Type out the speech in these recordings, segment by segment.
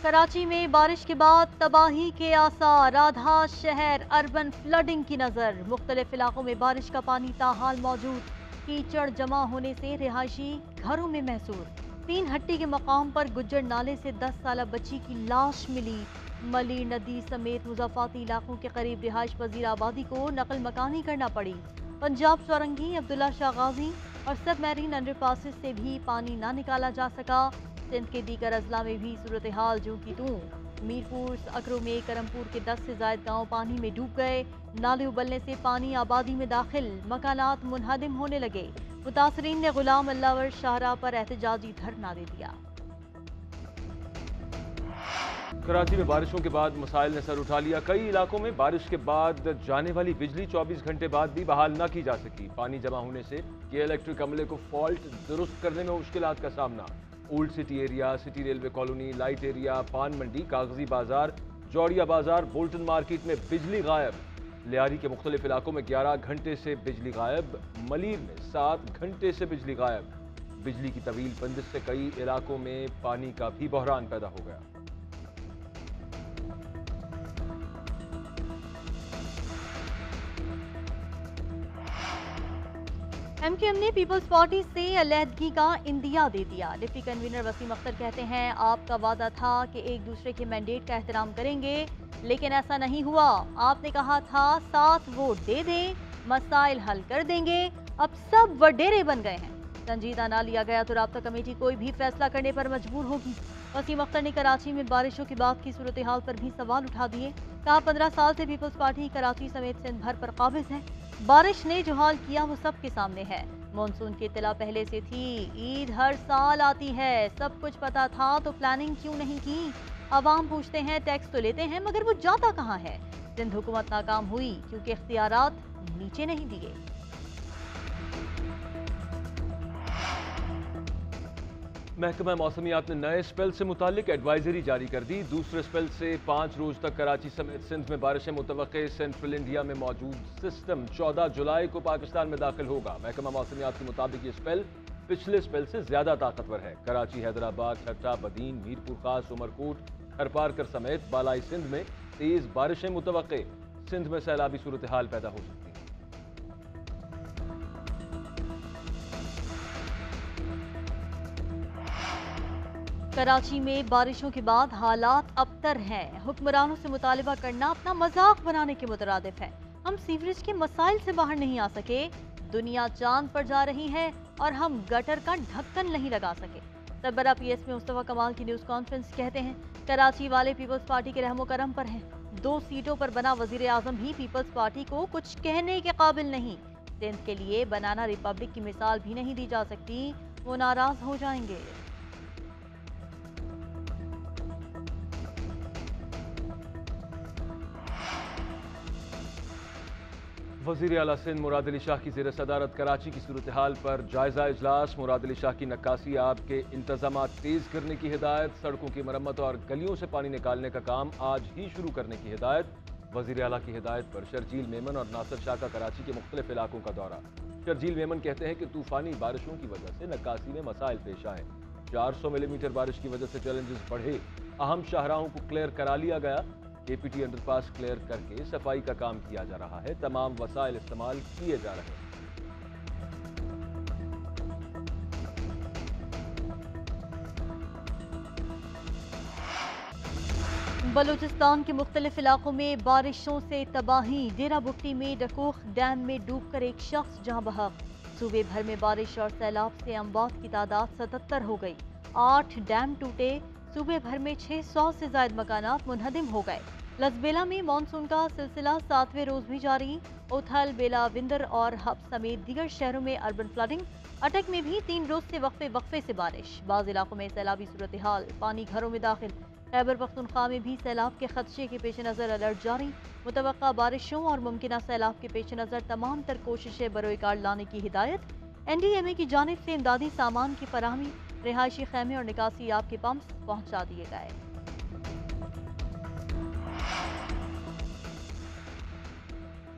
कराची में बारिश के बाद तबाही के आसार, आधा शहर अर्बन फ्लडिंग की नजर। मुख्तलिफ इलाकों में बारिश का पानी ताहाल मौजूद, कीचड़ जमा होने से रिहायशी घरों में महसूर। 3 हट्टी के मकाम पर गुज्जर नाले से 10 साला बच्ची की लाश मिली। मली नदी समेत मुजाफाती इलाकों के करीब रिहाइश पजीर आबादी को नकल मकानी करना पड़ी। पंजाब सोरंगी, अब्दुल्ला शाह गाजी और सब मैरीन अंडरपासेस से भी पानी ना निकाला जा सका। सिंध के दीगर अजला में भी सूरत हाल जूं की तूं। मीरपुर अकरो में करमपुर के 10 से ज्यादा गांव पानी में डूब गए। नाले उबलने से पानी आबादी में दाखिल, मकानात मुनहदिम होने लगे। मुतासरीन ने गुलाम अल्लावर शाहरा पर एहतजाजी धरना दे दिया। कराची में बारिशों के बाद मसाइल ने सर उठा लिया। कई इलाकों में बारिश के बाद जाने वाली बिजली 24 घंटे बाद भी बहाल न की जा सकी। पानी जमा होने से के इलेक्ट्रिक अमले को फॉल्ट दुरुस्त करने में मुश्किलात का सामना। Old city area, city railway colony, light area, पान मंडी, कागजी बाजार, जौड़िया बाजार, बोल्टन मार्केट में बिजली गायब। लियारी के मुख्तलिफ इलाकों में 11 घंटे से बिजली गायब। मलीर में 7 घंटे से बिजली गायब। बिजली की तवील बंदिश से कई इलाकों में पानी का भी बहरान पैदा हो गया। एमक्यूएम ने पीपल्स पार्टी से अलहदगी का इंदिया दे दिया। डिप्टी कन्वीनर वसीम अख्तर कहते हैं, आपका वादा था कि एक दूसरे के मैंडेट का एहतराम करेंगे, लेकिन ऐसा नहीं हुआ। आपने कहा था 7 वोट दे दें, मसाइल हल कर देंगे, अब सब वडेरे बन गए हैं। संजीदा ना लिया गया तो राब्ता कमेटी कोई भी फैसला करने पर मजबूर होगी। वसीम अख्तर ने कराची में बारिशों के बाद की सूरत हाल पर भी सवाल उठा दिए। कहा, 15 साल से पीपल्स पार्टी कराची समेत सिंध भर पर काबिज है। बारिश ने जो हाल किया वो सबके सामने है। मानसून की इत्तला पहले से थी, ईद हर साल आती है, सब कुछ पता था तो प्लानिंग क्यों नहीं की। अवाम पूछते हैं, टैक्स तो लेते हैं मगर वो जाता कहाँ है। सिंध हुकूमत नाकाम हुई क्योंकि इख्तियारात नीचे नहीं दिए। महकमा मौसमियात ने नए स्पेल से मुतालिक एडवाइजरी जारी कर दी। दूसरे स्पेल से 5 रोज तक कराची समेत सिंध में बारिशें मुतवक्के। सेंट्रल इंडिया में मौजूद सिस्टम 14 जुलाई को पाकिस्तान में दाखिल होगा। महकमा मौसमियात के मुताबिक ये स्पेल पिछले स्पेल से ज्यादा ताकतवर है। कराची, हैदराबाद, ठट्टा, बदीन, मीरपुर खास, उमरकोट, खरपारकर समेत बालाई सिंध में तेज बारिशें मुतवक्के। सिंध में सैलाबी सूरत हाल पैदा हो सकती है। कराची में बारिशों के बाद हालात अबतर हैं। हुक्मरानों से मुतालिबा करना अपना मजाक बनाने के मुतरादिफ है। हम सीवरेज के मसाइल से बाहर नहीं आ सके, दुनिया चांद पर जा रही है और हम गटर का ढक्कन नहीं लगा सके। सरबराह पीएस में मुस्तफा कमाल की न्यूज कॉन्फ्रेंस कहते हैं, कराची वाले पीपल्स पार्टी के रहमो करम पर हैं। 2 सीटों पर बना वजीर आजम भी पीपल्स पार्टी को कुछ कहने के काबिल नहीं। सिंध के लिए बनाना रिपब्लिक की मिसाल भी नहीं दी जा सकती, वो नाराज हो जाएंगे। वज़ीर आला सिंध मुराद अली शाह की ज़ेर सदारत कराची की सूरत हाल पर जायजा इजलास। मुराद अली शाह की नक्कासी आब के इंतजाम तेज करने की हिदायत। सड़कों की मरम्मत और गलियों से पानी निकालने का काम आज ही शुरू करने की हिदायत। वज़ीर आला की हिदायत पर शर्जील मेमन और नासिर शाह का कराची के मुख्तलिफ इलाकों का दौरा। शर्जील मेमन कहते हैं कि तूफानी बारिशों की वजह से नक्कासी में मसाइल पेश आए। 400 मिलीमीटर बारिश की वजह से चैलेंजेस बढ़े। अहम शाहराहों को क्लियर करा लिया गया। केपीटी अंडरपास क्लियर करके सफाई का काम किया जा रहा है। तमाम वसाइल इस्तेमाल किए जा रहे हैं। बलूचिस्तान के मुख्तलिफ इलाकों में बारिशों से तबाही। डेरा बुट्टी में डकोख डैम में डूबकर एक शख्स जहां बहक। सूबे भर में बारिश और सैलाब से अमवात की तादाद 77 हो गई। 8 डैम टूटे। सूबे भर में 600 से ज्यादा मकानात मुनहदिम हो गए। लसबेला में मानसून का सिलसिला 7वें रोज भी जारी। उथल, बेला, विंदर और हब समेत दीगर शहरों में अर्बन फ्लडिंग। अटक में भी 3 रोज से वक्फे से बारिश। बाज़ इलाकों में सैलाबी सूरत हाल, पानी घरों में दाखिल। खैबर पख्तूनख्वा में भी सैलाब के खदशे के पेश नज़र अलर्ट जारी। मुतवक्का बारिशों और मुमकिन सैलाब के पेश नज़र तमाम तर कोशिशें बरोकार लाने की हिदायत। NDMA की जानिब से इमदादी सामान की फराहमी, रिहायशी खैमे और निकासी आब के पंप्स पहुँचा दिए गए।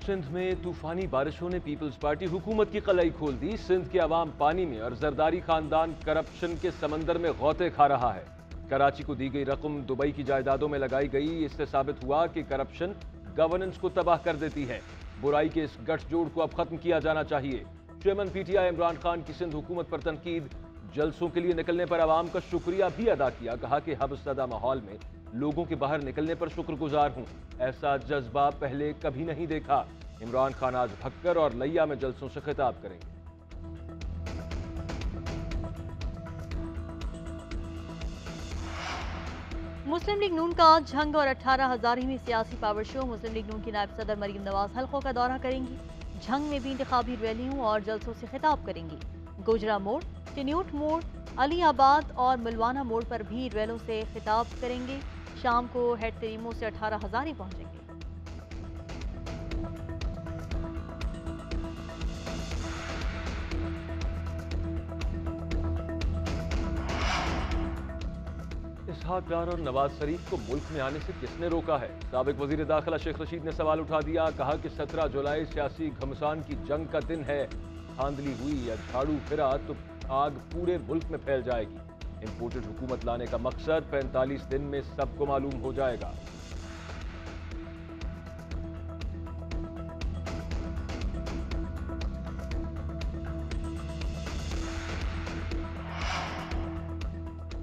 सिंध में तूफानी बारिशों ने पीपल्स पार्टी हुकूमत की कलाई खोल दी। सिंध के अवाम पानी में और जरदारी खानदान करप्शन के समंदर में गौते खा रहा है। कराची को दी गई रकम दुबई की जायदादों में लगाई गई। इससे साबित हुआ कि करप्शन गवर्नेंस को तबाह कर देती है। बुराई के इस गठजोड़ को अब खत्म किया जाना चाहिए। चेयरमैन पीटीआई इमरान खान की सिंध हुकूमत पर तनकीद। जलसों के लिए निकलने पर आवाम का शुक्रिया भी अदा किया। कहा कि हबसदा माहौल में लोगों के बाहर निकलने पर शुक्रगुजार हूं। ऐसा जज्बा पहले कभी नहीं देखा। इमरान खान आज भक्कर और लैया में जलसों से खिताब करेंगे। मुस्लिम लीग नून का झंग और 18,000वीं सियासी पावर शो। मुस्लिम लीग नून की नायब सदर मरीम नवाज हल्कों का दौरा करेंगी। झंग में भी इंतखाबी रैलियों और जलसों से खिताब करेंगी। गुजरा मोड़, टिन्यूट मोड़, अलीआबाद और मुलवाना मोड़ पर भी रैलों से खिताब करेंगे। शाम को हेड तरीमों से 18,000 पहुंचेंगे। इसहाक डार और नवाज शरीफ को मुल्क में आने से किसने रोका है? साबिक वजीर दाखिला शेख रशीद ने सवाल उठा दिया। कहा कि 17 जुलाई सियासी घमसान की जंग का दिन है। धांधली हुई या झाड़ू फिरा तो आग पूरे मुल्क में फैल जाएगी। इंपोर्टेड हुकूमत लाने का मकसद 45 दिन में सबको मालूम हो जाएगा।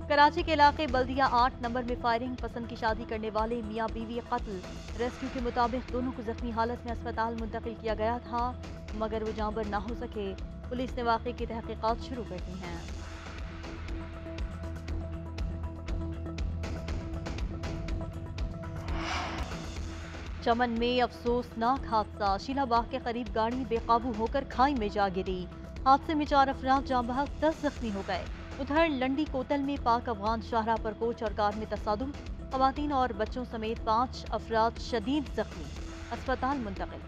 कराची के इलाके बल्दिया 8 नंबर में फायरिंग। पसंद की शादी करने वाले मियाँ बीवी कत्ल। रेस्क्यू के मुताबिक दोनों को जख्मी हालत में अस्पताल मुंतकिल किया गया था, मगर वो जांबर ना हो सके। पुलिस ने वाक़े की तहकीकात शुरू कर दी हैं। चमन में अफसोसनाक हादसा। शीलाबाग के करीब गाड़ी बेकाबू होकर खाई में जा गिरी। हादसे में 4 अफराद जाँ बहक, 10 जख्मी हो गए। उधर लंडी कोतल में पाक अफगान शाहरा पर कोच और कार में तसादुम। खवातीन और बच्चों समेत 5 अफराद शदीद जख्मी, अस्पताल मुंतकिल।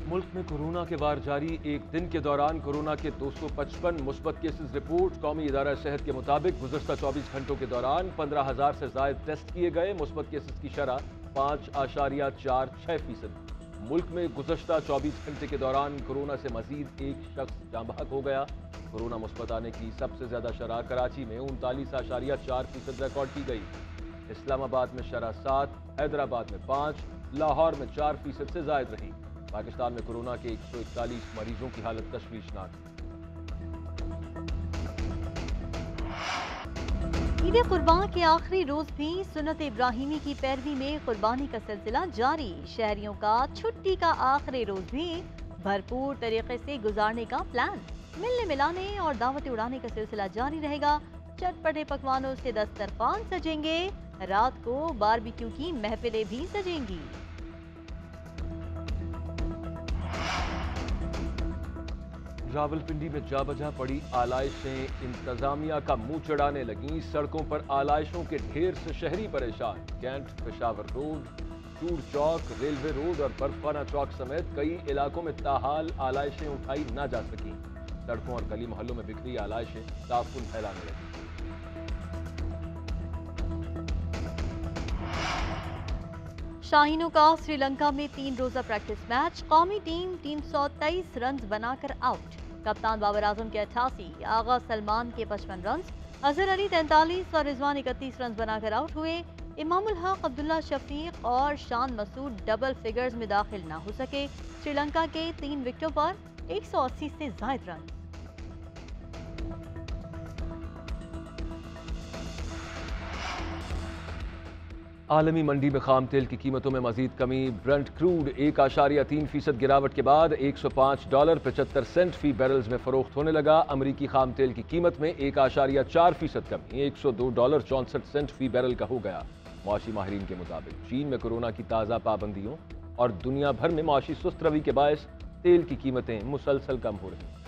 मुल्क में कोरोना के वार जारी। एक दिन के दौरान कोरोना के 255 मुस्बत केसेस रिपोर्ट। कौमी इदारा सेहत के मुताबिक गुज़श्ता 24 घंटों के दौरान 15,000 से ज़ायद टेस्ट किए गए। मुस्बत केसेस की शरह 5.46%। मुल्क में गुज़श्ता 24 घंटे के दौरान कोरोना से मजीद एक शख्स जाँ बहक हो गया। कोरोना मुस्बत आने की सबसे ज्यादा शरह कराची में 39.4% रिकॉर्ड की गई। इस्लामाबाद में शरह 7, हैदराबाद में 5, लाहौर में 4% से जायद रही। पाकिस्तान में कोरोना के 141 मरीजों की हालत तशवीशनाक। ईद कुर्बान के आखिरी रोज भी सुन्नत इब्राहिमी की पैरवी में कुर्बानी का सिलसिला जारी। शहरियों का छुट्टी का आखिरी रोज भी भरपूर तरीके से गुजारने का प्लान। मिलने मिलाने और दावतें उड़ाने का सिलसिला जारी रहेगा। चटपटे पकवानों से दस्तरखान सजेंगे। रात को बारबेक्यू की महफिलें भी सजेंगी। रावलपिंडी में जा बजा पड़ी आलाइशें इंतजामिया का मुंह चढ़ाने लगी। सड़कों पर आलाइशों के ढेर से शहरी परेशान। कैंट, पेशावर रोड, चूड़ चौक, रेलवे रोड और बर्फखाना चौक समेत कई इलाकों में ताहाल आलाइशें उठाई ना जा सकी। सड़कों और गली मोहल्लों में बिखरी आलाइशें ताफुन फैलाने लगी। शाहीनों का श्रीलंका में 3 रोजा प्रैक्टिस मैच। कौमी टीम 323 रन बनाकर आउट। कप्तान बाबर आजम के 88, आगा सलमान के 55 रन, अजहर अली 43 और रिजवान 31 रन बनाकर आउट हुए। इमामुल हक, अब्दुल्ला शफीक और शान मसूद डबल फिगर्स में दाखिल ना हो सके। श्रीलंका के 3 विकेटों पर 180 से जायद रन। आलमी मंडी में खाम तेल की कीमतों में मजीद कमी। ब्रेंट क्रूड 1.3% गिरावट के बाद $105.75 फी बैरल्स में फरोख्त होने लगा। अमरीकी खाम तेल की कीमत में 1.4% कमी, $102.64 फी बैरल का हो गया। मुआशी माहिरीन के मुताबिक चीन में कोरोना की ताज़ा पाबंदियों और दुनिया भर में मुआशी सुस्त रवि के बायस तेल की कीमतें मुसलसल कम हो रही हैं।